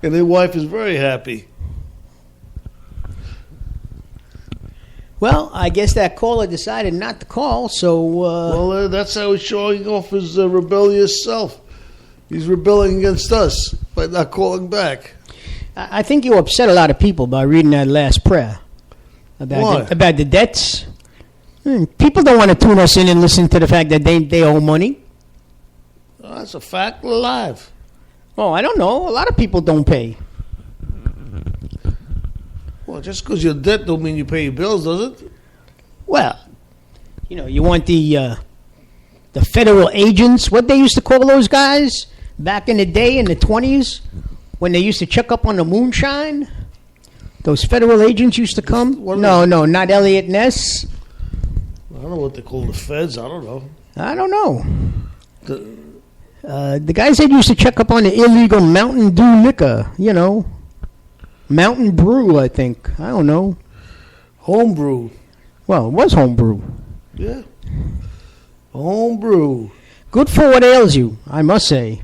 And his wife is very happy. Well, I guess that caller decided not to call, so... Well, that's how he's showing off his rebellious self. He's rebelling against us by not calling back. I think you upset a lot of people by reading that last prayer. About the debts. People don't want to tune us in and listen to the fact that they owe money. That's a fact alive. Oh, I don't know. A lot of people don't pay. Well, just because you're debt don't mean you pay your bills, does it? Well, you want the federal agents, what they used to call those guys back in the day in the 20s when they used to check up on the moonshine? Those federal agents used to come? No, not Elliot Ness. I don't know what they call the feds. I don't know. I don't know. The guys that used to check up on the illegal Mountain Dew liquor, Mountain Brew, I think. I don't know. Homebrew. Well, it was homebrew. Yeah. Homebrew. Good for what ails you, I must say.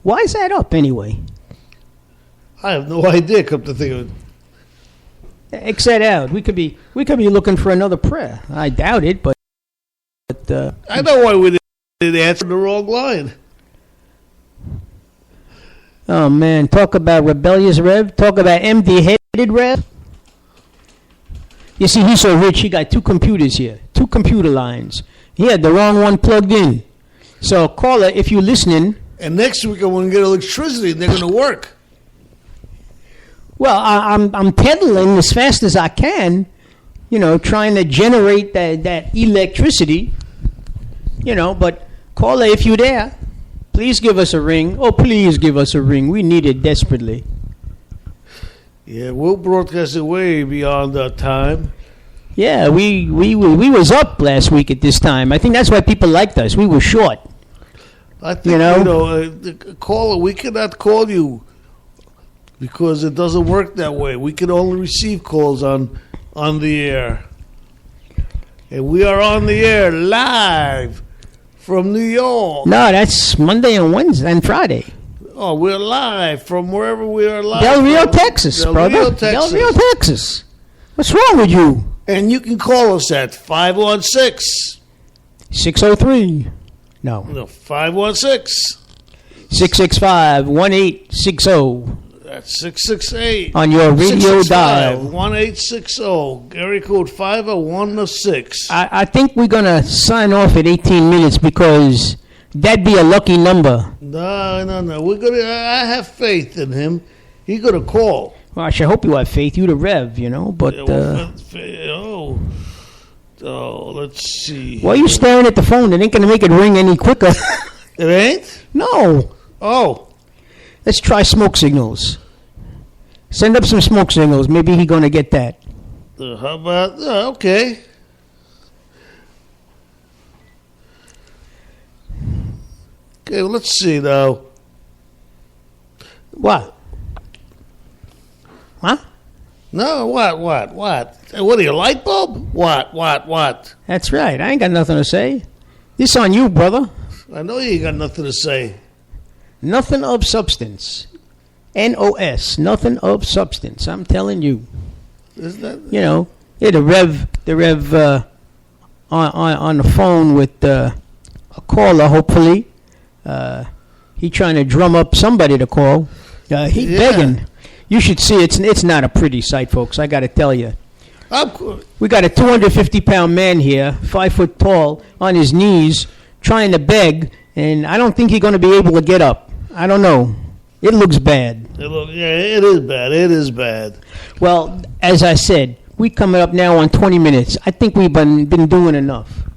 Why is that up anyway? I have no idea, come to think of it. X that out. We could be looking for another prayer. I doubt it, but I know why we didn't answer the wrong line. Oh man, talk about rebellious Rev. Talk about empty-headed Rev. You see, he's so rich, he got 2 computers here, 2 computer lines. He had the wrong one plugged in. So, caller, if you're listening. And next week I'm going to get electricity and they're going to work. Well, I'm pedaling as fast as I can, trying to generate that electricity, but caller, if you're there, please give us a ring. Oh, please give us a ring. We need it desperately. Yeah, we'll broadcast it way beyond our time. Yeah, we was up last week at this time. I think that's why people liked us. We were short. I think, the caller, we cannot call you because it doesn't work that way. We can only receive calls on the air. And we are on the air live from New York. No, that's Monday and Wednesday and Friday. Oh, we're live from wherever we are live. Del Rio, Texas, brother. Del Rio, Texas. What's wrong with you? And you can call us at 516. 603. No, 516. 665-1860. That's 668. On your radio dial. 1860. Area code 50106. I think we're going to sign off at 18 minutes because that'd be a lucky number. No. I have faith in him. He's going to call. Well, I should hope you have faith. You the Rev, but... let's see. Why are you staring at the phone? It ain't going to make it ring any quicker. It ain't? No. Oh. Let's try smoke signals. Send up some smoke signals. Maybe he's going to get that. How about... okay. Okay, well, let's see now. What? Huh? No, what? What are you, a light bulb? What? That's right. I ain't got nothing to say. This on you, brother. I know you ain't got nothing to say. Nothing of substance. NOS. Nothing of substance. I'm telling you. Isn't that... Yeah, the Rev on the phone with a caller, hopefully. He trying to drum up somebody to call. He begging. You should see it's not a pretty sight, folks. I got to tell you. We got a 250-pound man here, 5 foot tall, on his knees, trying to beg, and I don't think he's going to be able to get up. I don't know. It looks bad. It is bad. It is bad. Well, as I said, we coming up now on 20 minutes. I think we've been doing enough.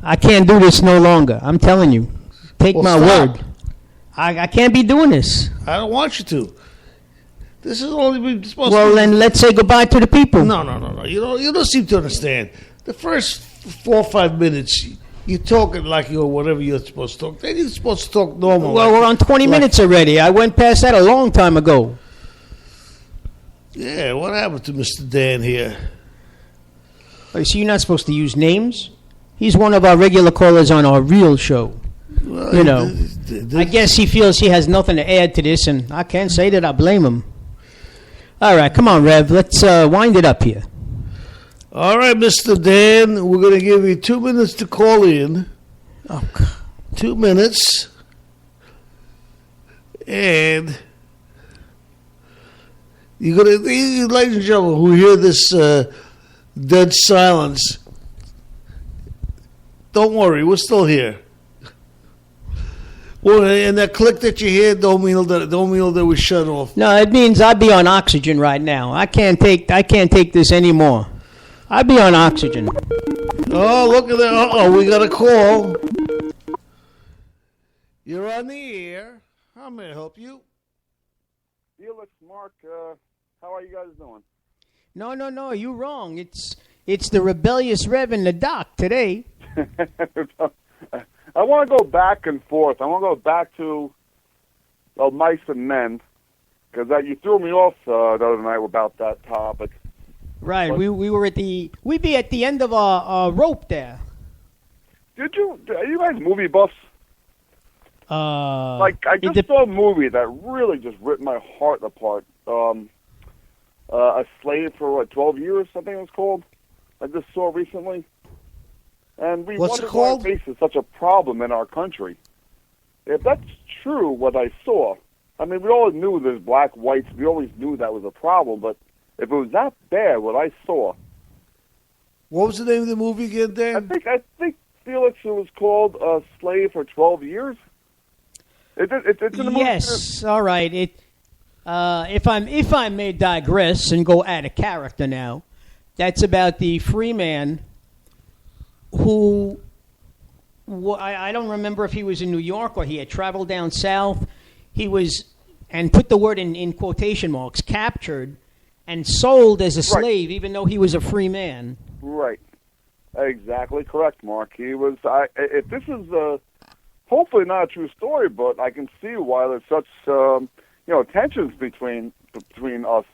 I can't do this no longer. I'm telling you. Take my word. I can't be doing this. I don't want you to. This is only supposed to... Well, then let's say goodbye to the people. No. You don't seem to understand. The first 4 or 5 minutes, you're talking like you're whatever you're supposed to talk. Then you're supposed to talk normal. Well, we're on 20 minutes already. I went past that a long time ago. Yeah, what happened to Mr. Dan here? Oh, so you're not supposed to use names? He's one of our regular callers on our real show. Well, I guess he feels he has nothing to add to this, and I can't say that I blame him. All right, come on, Rev. Let's wind it up here. All right, Mr. Dan, we're going to give you 2 minutes to call in. Oh, God. 2 minutes. And you're going to, ladies and gentlemen, who hear this dead silence, don't worry, we're still here. Well, and that click that you hear don't mean that we shut off. No, it means I'd be on oxygen right now. I can't take this anymore. I'd be on oxygen. Oh, look at that. Uh-oh, we got a call. You're on the air. How may I help you? Felix, Mark, how are you guys doing? No, you're wrong. It's the rebellious Rev and the Doc today. I want to go back and forth. I want to go back to mice and men, because you threw me off the other night about that topic. Right, But, we'd be at the end of our rope there. are you guys movie buffs? I just saw a movie that really just ripped my heart apart. A Slave for 12 years, I think it was called. I just saw recently. And we What's it wonder why called? race is such a problem in our country. If that's true, what I saw, I mean, we all knew there's black, whites. We always knew that was a problem. But if it was that bad, what I saw, What was the name of the movie again, Dan? I think Felix, it was called A Slave for 12 Years. It's in the movie. Yes, all right. If I may digress and go out of character now, that's about the free man who, I don't remember if he was in New York or he had traveled down south. He was, and put the word in quotation marks, captured and sold as a slave, even though he was a free man. Right. Exactly correct, Mark. He was. If this is hopefully not a true story, but I can see why there's such tensions between us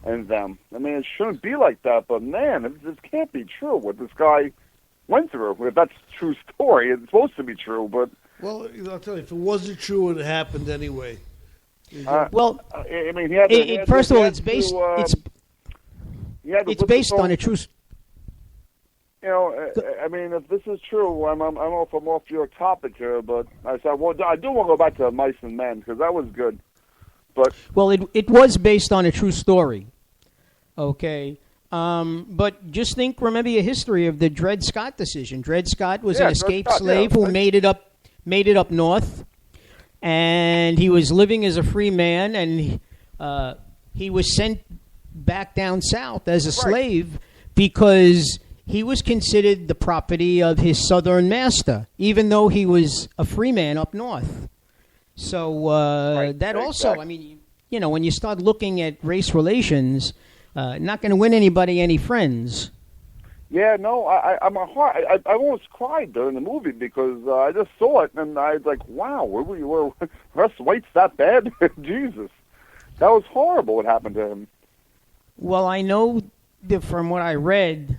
and them. I mean, it shouldn't be like that, but man, this can't be true. What this guy went through. If that's a true story, it's supposed to be true, but Well, I'll tell you, if it wasn't true, it happened anyway. Well, I mean, he had to, first of all, it's he based. had to It's put based this on a true. I mean, if this is true, I don't know if I'm off your topic here, but I do want to go back to Mice and Men, because that was good. But Well, it was based on a true story. Okay. But just remember your history of the Dred Scott decision. Dred Scott was an Dred escaped Scott, slave who made it up north, and he was living as a free man, and he was sent back down south as a slave because he was considered the property of his southern master, even though he was a free man up north. So that also, exactly. I mean, when you start looking at race relations, not going to win anybody any friends. yeah, no, I'm a heart. I almost cried during the movie because I just saw it and I was like, wow, were us whites that bad? Jesus, that was horrible. What happened to him? Well, I know that from what I read,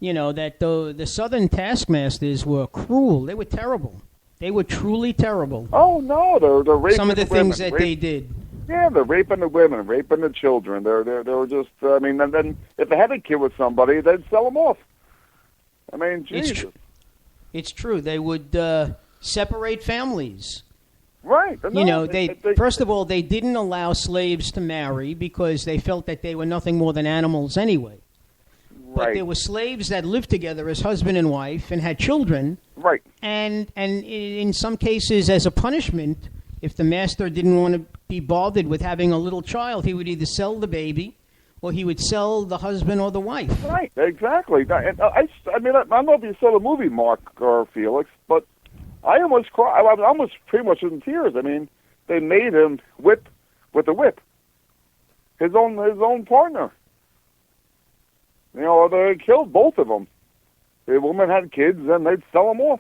that the Southern taskmasters were cruel. They were terrible. They were truly terrible. Oh no, they're raping Some of the things women. that they did. Yeah, they're raping the women, raping the children. They were just. I mean, and then if they had a kid with somebody, they'd sell them off. I mean, Jesus. It's true. They would separate families. Right. No, they first of all, they didn't allow slaves to marry because they felt that they were nothing more than animals anyway. But Right. there were slaves that lived together as husband and wife and had children. Right. And in some cases, as a punishment, if the master didn't want to be bothered with having a little child, he would either sell the baby or he would sell the husband or the wife. Right. Exactly. And I mean, I don't know if you saw the movie, Mark or Felix, but I almost cried. I was almost pretty much in tears. I mean, they made him whip with a whip. His own partner. They killed both of them. The woman had kids, and they'd sell them off.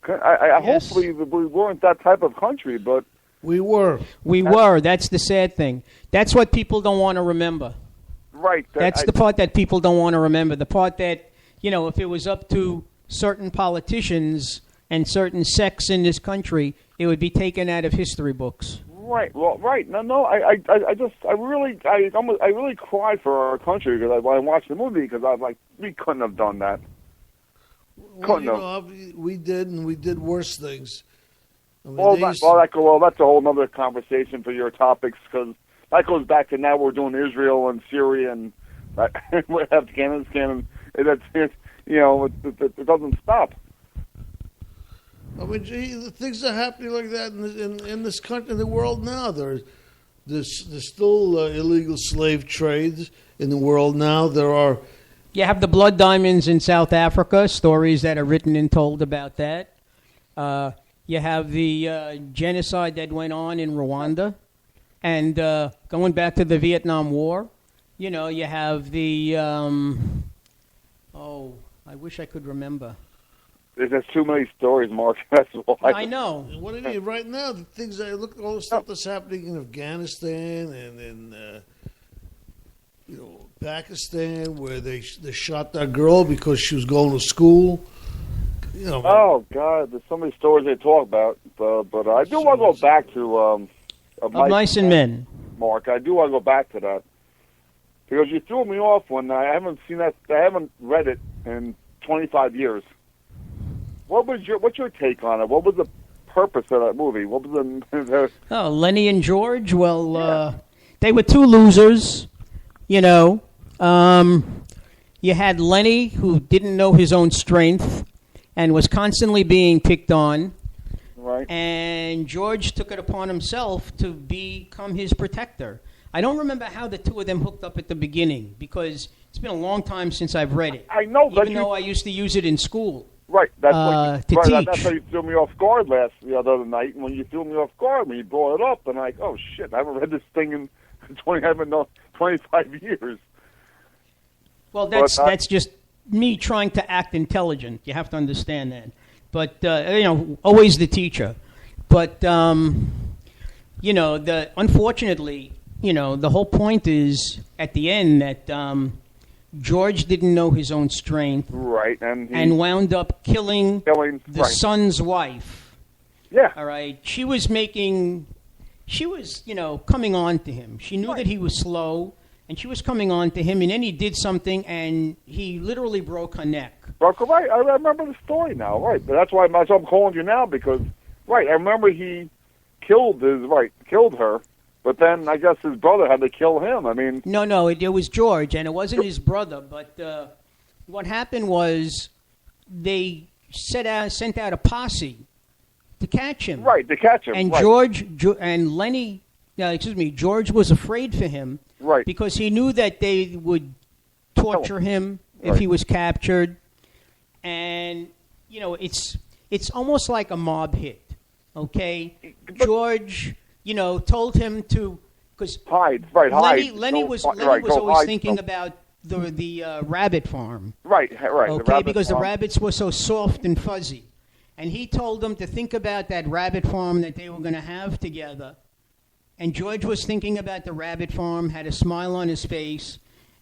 Yes. Hopefully we weren't that type of country, but We were. We were. That's the sad thing. That's what people don't want to remember. right. That's the part that people don't want to remember. The part that, if it was up to certain politicians, and certain sects in this country, it would be taken out of history books. Right. Well, right. No. I really cried for our country because I watched the movie because I was like, we couldn't have done that. Well, we did, and we did worse things. I mean, That's a whole other conversation for your topics because that goes back to now we're doing Israel and Syria and Afghanistan, and it doesn't stop. I mean, gee, the things are happening like that in this country, in the world now. There's still illegal slave trades in the world now. There are. You have the blood diamonds in South Africa, stories that are written and told about that. You have the genocide that went on in Rwanda. And going back to the Vietnam War, you have the, I wish I could remember. There's too many stories, Mark. That's why. I know. What do you mean? Right now, the things I look at all the stuff that's happening in Afghanistan and in Pakistan, where they shot that girl because she was going to school. Oh God, there's so many stories they talk about. But I do want to go back to Of Mice and Men. Mark, I do want to go back to that because you threw me off when I haven't seen that. I haven't read it in 25 years. What's your take on it? What was the purpose of that movie? What was the Lenny and George? Well, they were two losers, You had Lenny, who didn't know his own strength and was constantly being picked on. Right. And George took it upon himself to become his protector. I don't remember how the two of them hooked up at the beginning because it's been a long time since I've read it. I know, but even though I used to use it in school. Right, that's teach. That's how you threw me off guard the other night. And when you threw me off guard, when you brought it up, I'm like, oh shit, I haven't read this thing in 25 years. Well, that's just me trying to act intelligent. You have to understand that. But always the teacher. But unfortunately, the whole point is at the end that George didn't know his own strength, right, and wound up killing the right. son's wife. Yeah. All right. She was coming on to him. She knew that he was slow, and she was coming on to him, and then he did something, and he literally broke her neck. Broke her, right. I remember the story now, right. But that's why I'm calling you now, because, right, I remember he killed her, but then I guess his brother had to kill him. I mean... No, it was George, and it wasn't his brother, but what happened was they sent out a posse to catch him. Right, to catch him. And right. George was afraid for him. Right. Because he knew that they would torture him if he was captured. And, it's almost like a mob hit, okay? George, told him to... Cause hide, right, hide. Lenny was always thinking about the rabbit farm. Right. Okay, because the rabbits were so soft and fuzzy. And he told them to think about that rabbit farm that they were going to have together. And George was thinking about the rabbit farm, had a smile on his face,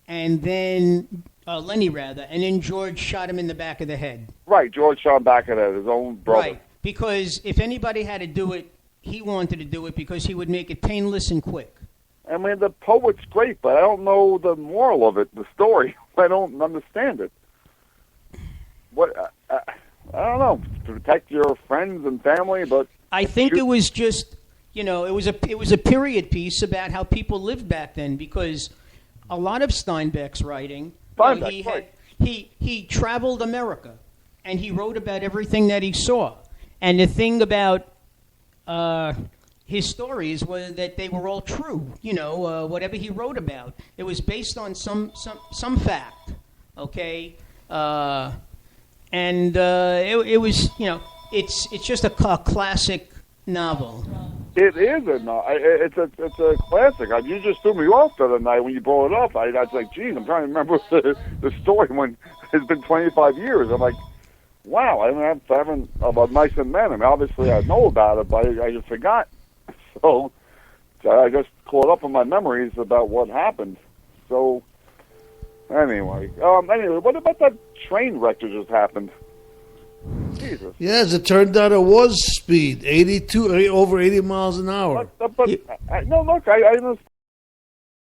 and then Lenny and then George shot him in the back of the head. Right, George shot him back at his own brother. Right, because if anybody had to do it, he wanted to do it because he would make it painless and quick. I mean, the poet's great, but I don't know the moral of it, the story. I don't understand it. What? I don't know. Protect your friends and family, but I think it was just, it was a period piece about how people lived back then, because a lot of Steinbeck's writing, he traveled America, and he wrote about everything that he saw. And the thing about his stories was that they were all true. Whatever he wrote about, it was based on some fact. Okay. And it was, it's just a classic novel. It is a novel. It's a classic. You just threw me off the other night when you brought it up. I was like, geez, I'm trying to remember the story when it's been 25 years. I'm like, wow, I haven't about Mice and Men. I mean, obviously I know about it, but I just forgot. So I just caught up on my memories about what happened. So anyway, what about that train wreck that just happened? Jesus. Yeah, as it turned out, it was speed, 82, over 80 miles an hour. But no, look, I understand.